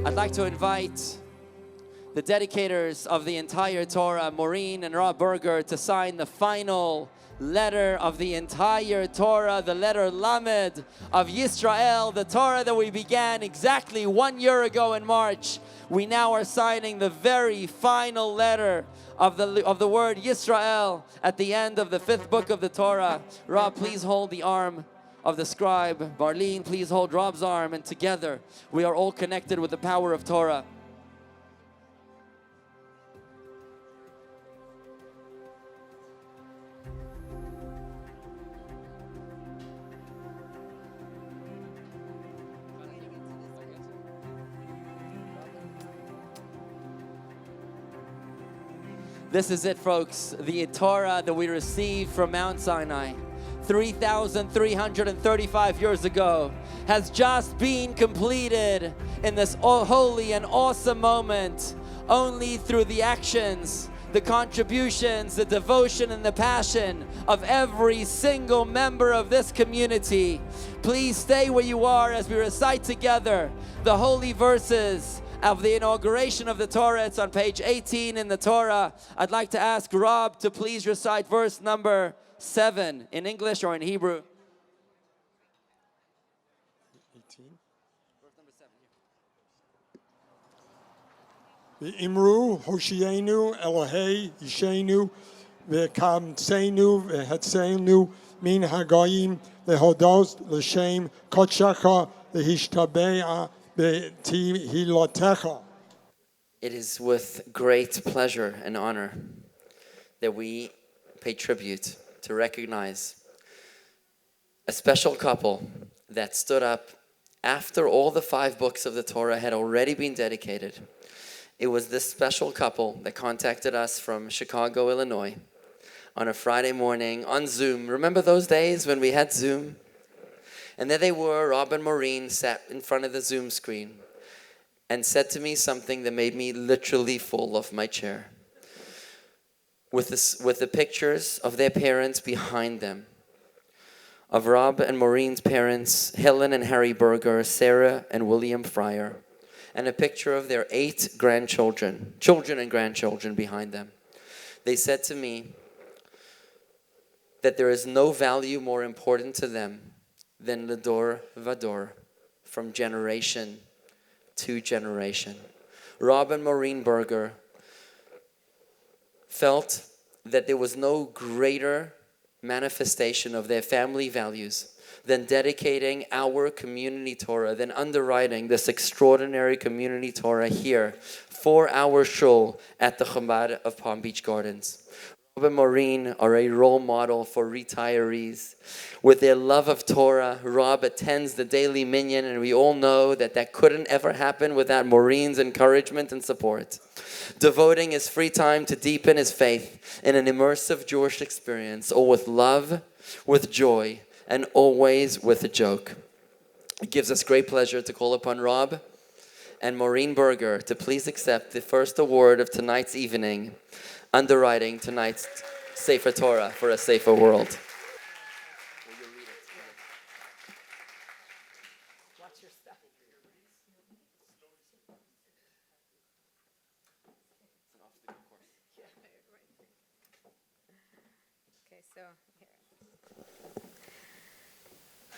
I'd like to invite the dedicators of the entire Torah, Maureen and Rob Berger, to sign the final letter of the entire Torah, the letter Lamed of Yisrael, the Torah that we began exactly 1 year ago in March. We now are signing the very final letter of the word Yisrael at the end of the 5th book of the Torah. Rob, please hold the arm of the scribe. Maureen, please hold Rob's arm, and together we are all connected with the power of Torah. This is it, folks. The Torah that we received from Mount Sinai 3,335 years ago has just been completed in this holy and awesome moment only through the actions, the contributions, the devotion, and the passion of every single member of this community. Please stay where you are as we recite together the holy verses of the inauguration of the Torah. It's on page 18 in the Torah. I'd like to ask Rob to please recite verse number 7 in English or in Hebrew. 18. Verse number 7. V'imru Hoshienu Elohei Yishenu V'kamtsenu V'hetzenu Min Hagayim Lehodos L'Shem Kotshaka V'hishtabea. It is with great pleasure and honor that we pay tribute to recognize a special couple that stood up after all the 5 books of the Torah had already been dedicated. It was this special couple that contacted us from Chicago, Illinois on a Friday morning on Zoom. Remember those days when we had Zoom? And there they were, Rob and Maureen sat in front of the Zoom screen and said to me something that made me literally fall off my chair. With the pictures of their parents behind them, of Rob and Maureen's parents, Helen and Harry Berger, Sarah and William Fryer, and a picture of their 8 grandchildren, children and grandchildren behind them. They said to me that there is no value more important to them than Lador Vador, from generation to generation. Rob and Maureen Berger felt that there was no greater manifestation of their family values than dedicating our community Torah, than underwriting this extraordinary community Torah here for our shul at the Chabad of Palm Beach Gardens. Rob and Maureen are a role model for retirees. With their love of Torah, Rob attends the daily minyan, and we all know that couldn't ever happen without Maureen's encouragement and support. Devoting his free time to deepen his faith in an immersive Jewish experience, all with love, with joy, and always with a joke. It gives us great pleasure to call upon Rob and Maureen Berger to please accept the first award of tonight's evening, underwriting tonight's Sefer Torah for a safer world. Will you read it? Watch your step. It's an obstacle course. Okay, so here.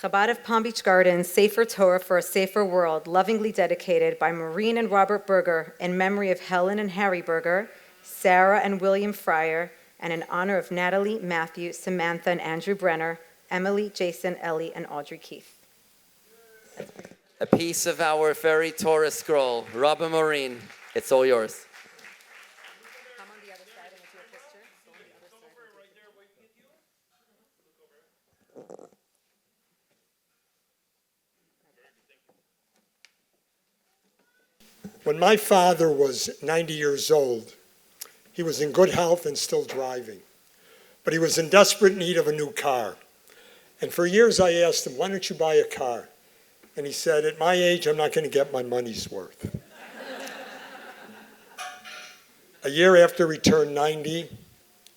Chabad of Palm Beach Gardens, Sefer Torah for a Safer World, lovingly dedicated by Maureen and Robert Berger in memory of Helen and Harry Berger, Sarah and William Fryer, and in honor of Natalie, Matthew, Samantha, and Andrew Brenner, Emily, Jason, Ellie, and Audrey Keith. A piece of our very Torah scroll. Rob and Maureen, it's all yours. Come on the other side and with your picture. Go on the other side. When my father was 90 years old, he was in good health and still driving, but he was in desperate need of a new car. And for years I asked him, why don't you buy a car? And he said, at my age, I'm not going to get my money's worth. A year after he turned 90,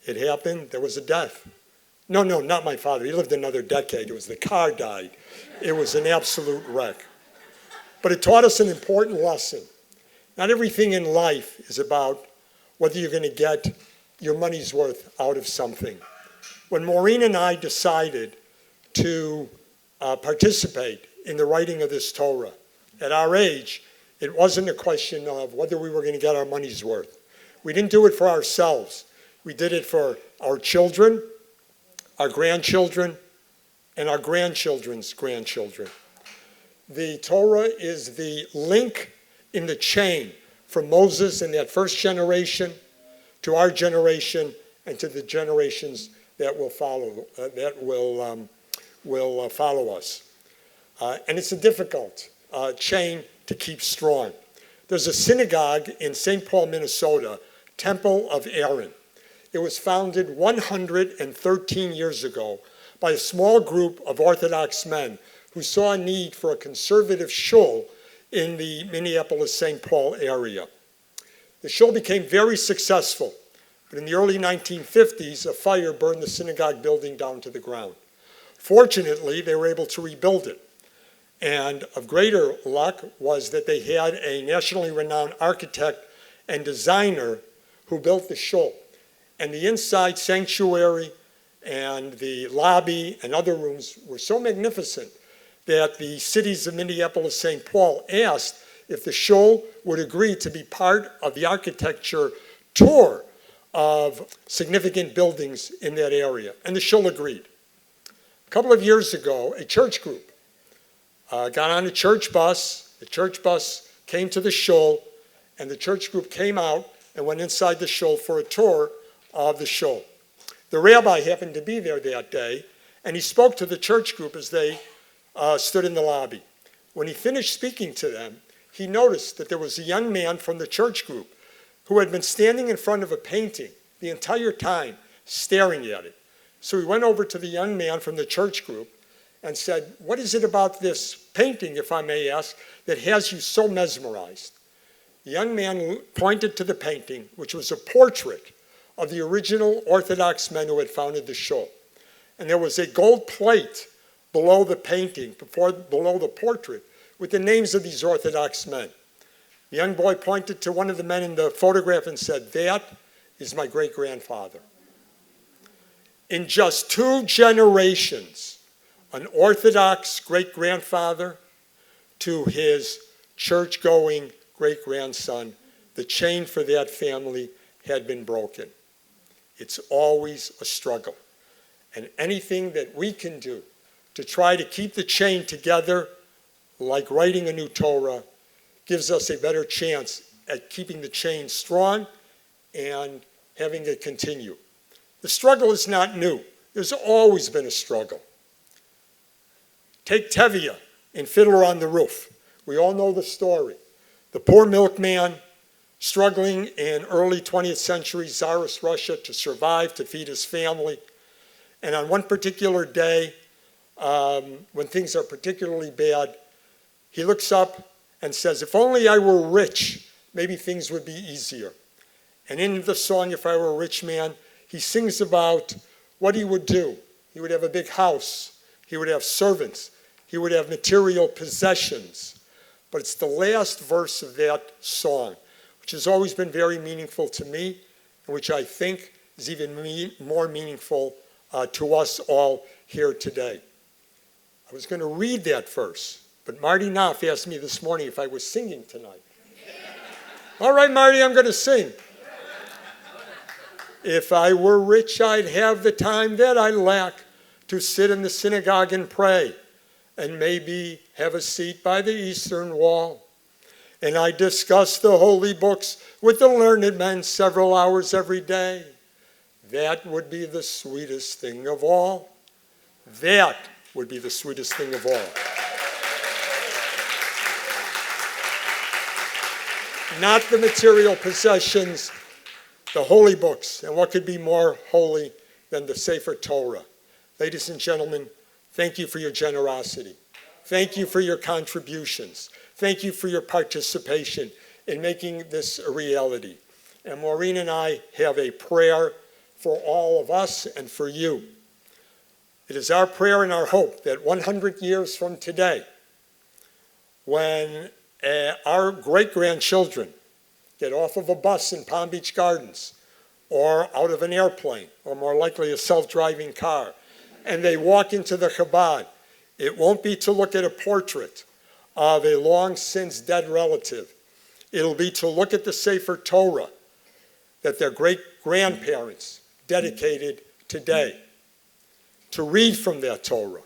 it happened, there was a death. No, not my father. He lived another decade. It was the car died. It was an absolute wreck. But it taught us an important lesson. Not everything in life is about whether you're going to get your money's worth out of something. When Maureen and I decided to participate in the writing of this Torah, at our age, it wasn't a question of whether we were going to get our money's worth. We didn't do it for ourselves. We did it for our children, our grandchildren, and our grandchildren's grandchildren. The Torah is the link in the chain from Moses and that first generation to our generation and to the generations that will follow follow us. And it's a difficult chain to keep strong. There's a synagogue in St. Paul, Minnesota, Temple of Aaron. It was founded 113 years ago by a small group of Orthodox men who saw a need for a conservative shul in the Minneapolis-St. Paul area. The shul became very successful, but in the early 1950s, a fire burned the synagogue building down to the ground. Fortunately, they were able to rebuild it. And of greater luck was that they had a nationally renowned architect and designer who built the shul. And the inside sanctuary and the lobby and other rooms were so magnificent that the cities of Minneapolis-St. Paul asked if the shul would agree to be part of the architecture tour of significant buildings in that area. And the shul agreed. A couple of years ago, a church group got on a church bus. The church bus came to the shul, and the church group came out and went inside the shul for a tour of the shul. The rabbi happened to be there that day, and he spoke to the church group as they stood in the lobby. When he finished speaking to them, he noticed that there was a young man from the church group who had been standing in front of a painting the entire time, staring at it. So he went over to the young man from the church group and said, "What is it about this painting, if I may ask, that has you so mesmerized?" The young man pointed to the painting, which was a portrait of the original Orthodox men who had founded the shul. And there was a gold plate below the painting, below the portrait, with the names of these Orthodox men. The young boy pointed to one of the men in the photograph and said, "That is my great-grandfather." In just 2 generations, an Orthodox great-grandfather to his church-going great-grandson, the chain for that family had been broken. It's always a struggle. And anything that we can do to try to keep the chain together, like writing a new Torah, gives us a better chance at keeping the chain strong and having it continue. The struggle is not new. There's always been a struggle. Take Tevye in Fiddler on the Roof. We all know the story. The poor milkman struggling in early 20th century Tsarist Russia to survive, to feed his family. And on one particular day, when things are particularly bad, he looks up and says, "If only I were rich, maybe things would be easier." And in the song, "If I Were a Rich Man," he sings about what he would do. He would have a big house. He would have servants. He would have material possessions. But it's the last verse of that song, which has always been very meaningful to me, and which I think is even more meaningful to us all here today. I was going to read that verse, but Marty Knopf asked me this morning if I was singing tonight. All right, Marty, I'm going to sing. "If I were rich, I'd have the time that I lack to sit in the synagogue and pray, and maybe have a seat by the eastern wall. And I discuss the holy books with the learned men several hours every day. That would be the sweetest thing of all." That would be the sweetest thing of all. Not the material possessions, the holy books. And what could be more holy than the Sefer Torah? Ladies and gentlemen, thank you for your generosity. Thank you for your contributions. Thank you for your participation in making this a reality. And Maureen and I have a prayer for all of us and for you. It is our prayer and our hope that 100 years from today, when our great-grandchildren get off of a bus in Palm Beach Gardens or out of an airplane, or more likely a self-driving car, and they walk into the Chabad, it won't be to look at a portrait of a long since dead relative. It'll be to look at the Sefer Torah that their great-grandparents dedicated today, to read from that Torah,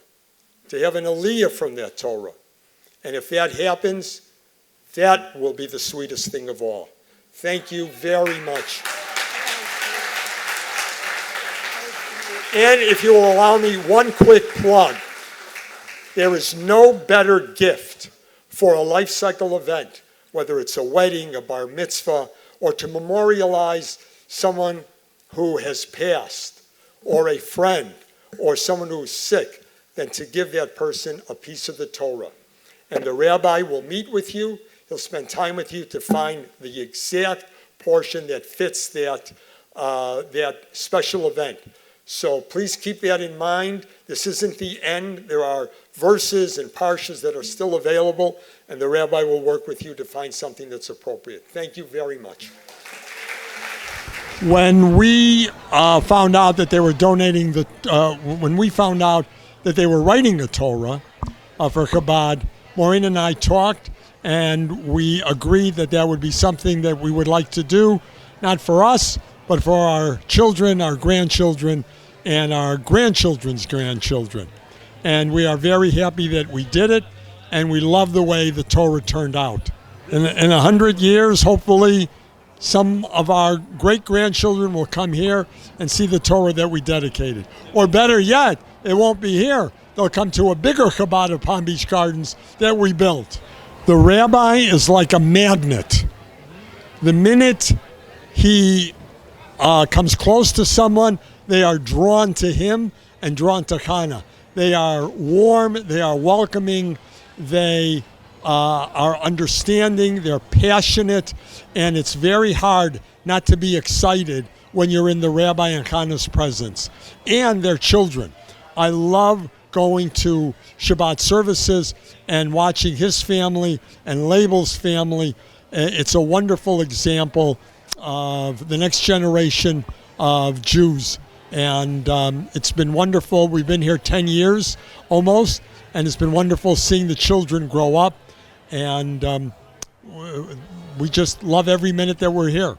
to have an aliyah from that Torah. And if that happens, that will be the sweetest thing of all. Thank you very much. And if you will allow me one quick plug, there is no better gift for a life cycle event, whether it's a wedding, a bar mitzvah, or to memorialize someone who has passed, or a friend, or someone who is sick, than to give that person a piece of the Torah. And the rabbi will meet with you. He'll spend time with you to find the exact portion that fits that special event. So please keep that in mind. This isn't the end. There are verses and parshas that are still available, and the rabbi will work with you to find something that's appropriate. Thank you very much. When we found out that they were donating when we found out that they were writing the Torah for Chabad, Maureen and I talked, and we agreed that that would be something that we would like to do, not for us, but for our children, our grandchildren, and our grandchildren's grandchildren. And we are very happy that we did it, and we love the way the Torah turned out. In 100 years, hopefully, some of our great-grandchildren will come here and see the Torah that we dedicated. Or better yet, it won't be here. They'll come to a bigger Chabad of Palm Beach Gardens that we built. The rabbi is like a magnet. The minute he comes close to someone, they are drawn to him and drawn to Chana. They are warm, they are welcoming, they are understanding, they're passionate, and it's very hard not to be excited when you're in the rabbi and Chana's presence. And their children. I love going to Shabbat services and watching his family and Label's family. It's a wonderful example of the next generation of Jews. And it's been wonderful. We've been here 10 years almost, and it's been wonderful seeing the children grow up. And we just love every minute that we're here.